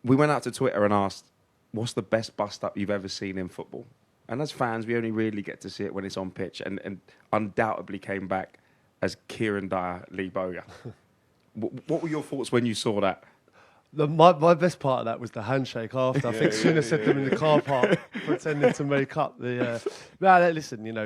we went out to Twitter and asked, what's the best bust-up you've ever seen in football? And as fans, we only really get to see it when it's on pitch, and undoubtedly came back as Kieran Dyer, Lee Boga. What were your thoughts when you saw that? My best part of that was the handshake after. I think Sooner said them in the car park, pretending to make up the. Listen, you know,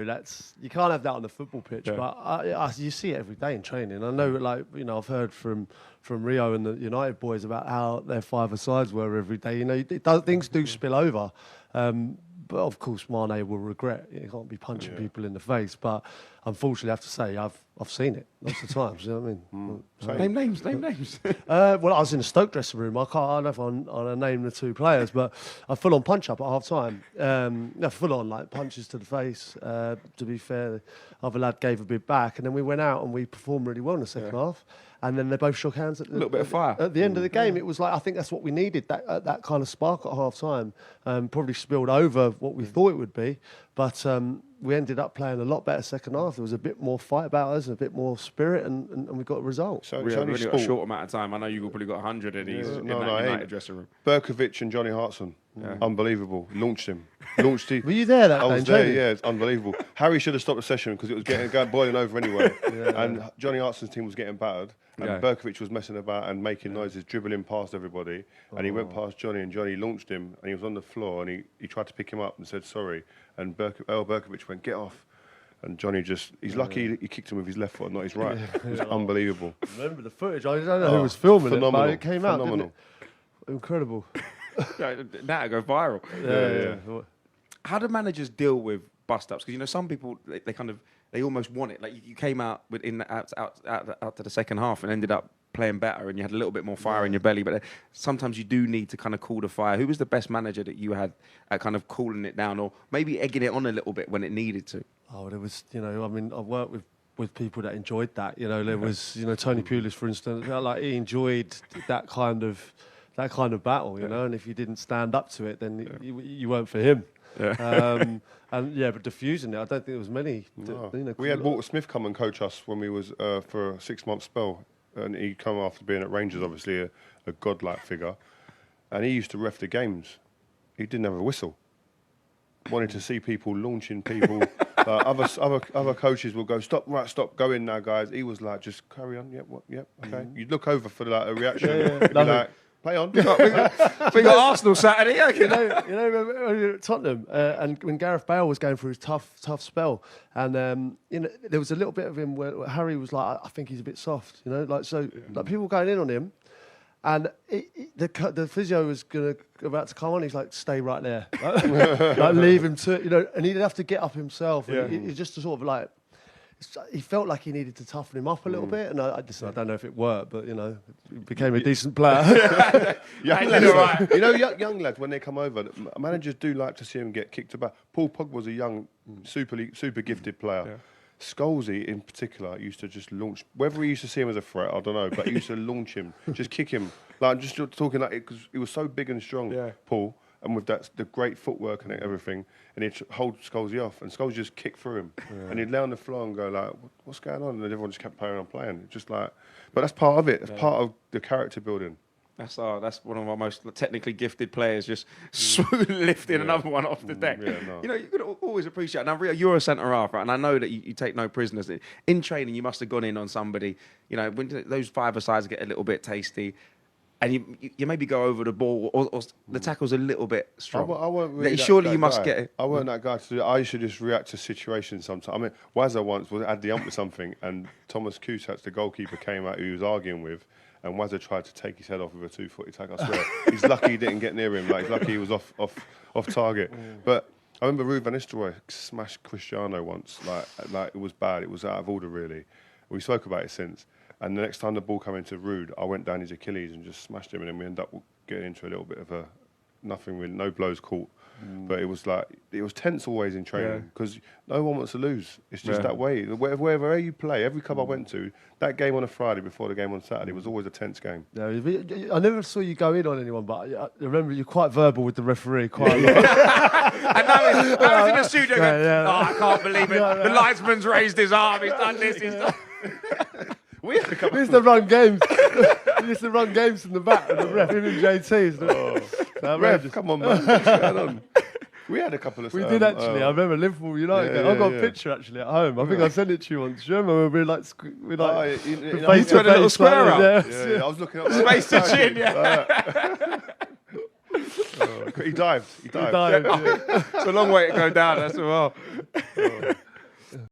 you can't have that on the football pitch, but you see it every day in training. I know, like, you know, I've heard from Rio and the United boys about how their five-a-sides were every day. You know, things do spill over. But of course, Mane will regret. You can't be punching people in the face. But unfortunately, I have to say, I've seen it lots of times. You know what I mean? Name names. Well, I was in the Stoke dressing room. I don't know if I'll name the two players, but a full-on punch-up at half-time. Full-on, like, punches to the face. To be fair, the other lad gave a bit back, and then we went out and we performed really well in the second half. And then they both shook hands. A little bit of fire. At the end of the game, it was like, I think that's what we needed, that kind of spark at half-time. Probably spilled over what we thought it would be. But we ended up playing a lot better second half. There was a bit more fight about us, a bit more spirit, and we got a result. So we only got a short amount of time. I know you've probably got 100 of these in that United dressing room. Berkovic and Johnny Hartson. Unbelievable. Launched him. Were you there that day? I was there, yeah. It's unbelievable. Harry should have stopped the session because it was boiling over anyway. And Johnny Hartson's team was getting battered. And Berkovic was messing about and making noises, dribbling past everybody. And he went past Johnny, and Johnny launched him. And he was on the floor, and he tried to pick him up and said sorry. And Berkovic went, get off. And Johnny he's lucky he kicked him with his left foot, not his right. It was unbelievable. Remember the footage? I don't know who was filming it, but it came out, didn't it? Incredible. That'll go viral. Yeah. How do managers deal with bust-ups? Because, you know, some people, they almost want it. Like, you came out out to the second half and ended up playing better, and you had a little bit more fire in your belly. But sometimes you do need to kind of cool the fire. Who was the best manager that you had at kind of cooling it down, or maybe egging it on a little bit when it needed to? Oh, there was, you know, I mean, I've worked with people that enjoyed that. You know, there was, you know, Tony Pulis, for instance, like, he enjoyed that kind of battle, you know, and if you didn't stand up to it, then you weren't for him. But diffusing it, I don't think there was many. No. You know, we had Walter Smith come and coach us when we was for a 6-month spell, and he'd come after being at Rangers, obviously a godlike figure, and he used to ref the games. He didn't have a whistle. Wanted to see people launching people. Other coaches will go, stop, go in now, guys. He was like, just carry on. Yep, okay. You'd look over for like a reaction. Be like, play on. We got Arsenal Saturday. You know, Tottenham, and when Gareth Bale was going through his tough spell, and you know, there was a little bit of him where Harry was like, I think he's a bit soft, you know, like, so like people going in on him, and the physio was about to come on. He's like, stay right there, like leave him to, you know, and he'd have to get up himself. And he just to sort of like. He felt like he needed to toughen him up a little bit, and I don't know if it worked, but, you know, he became a decent player. Young lads, you know, young lads, when they come over, managers do like to see them get kicked about. Paul Pogba was a young, super gifted player. Yeah. Scholesy, in particular, used to just launch. Whether he used to see him as a threat, I don't know, but he used to launch him, just kick him. Like, I'm just talking like it because he was so big and strong, Paul. And with the great footwork and everything, and he'd hold Scholesy off, and Scholesy just kicked through him, and he'd lay on the floor and go like, "What's going on?" And then everyone just kept playing. Just like, but that's part of it. That's part of the character building. That's one of our most technically gifted players, just lifting another one off the deck. You know, you could always appreciate. Now, Rio, you're a centre half, right? And I know that you take no prisoners. In training, you must have gone in on somebody. You know, when those five-a-sides get a little bit tasty. And you maybe go over the ball, or the tackle's a little bit strong. I weren't really surely you must get it. I weren't that guy to do it. I used to just react to situations sometimes. I mean, Wazza once had the ump with something, and Thomas Kusatz, the goalkeeper, came out who he was arguing with, and Wazza tried to take his head off with a 2-footed tackle. I swear, he's lucky he didn't get near him. Like, he's lucky he was off target. But I remember Ruud van Nistelrooy smashed Cristiano once. Like it was bad. It was out of order, really. We spoke about it since. And the next time the ball came into Ruud, I went down his Achilles and just smashed him, and then we ended up getting into a little bit of no blows caught. But it was tense always in training because no one wants to lose. It's just that way. Wherever you play, every club I went to, that game on a Friday before the game on Saturday was always a tense game. No, I never saw you go in on anyone, but I remember you're quite verbal with the referee quite a lot. And I was in the studio going, I can't believe it. The linesman's raised his arm, he's done this, he's done... We used to run games. He used to run games from the back with the ref, him and JT. Ref, come on, man. What's going on? We had a couple of. We did actually. I remember Liverpool United. Yeah, game. I got yeah. a picture actually at home. I think I sent it to you once. Do you remember when we like You put a little square up. Yeah, I was looking up. Space to chin, yeah. He dived. Yeah. It's a long way to go down, that's well.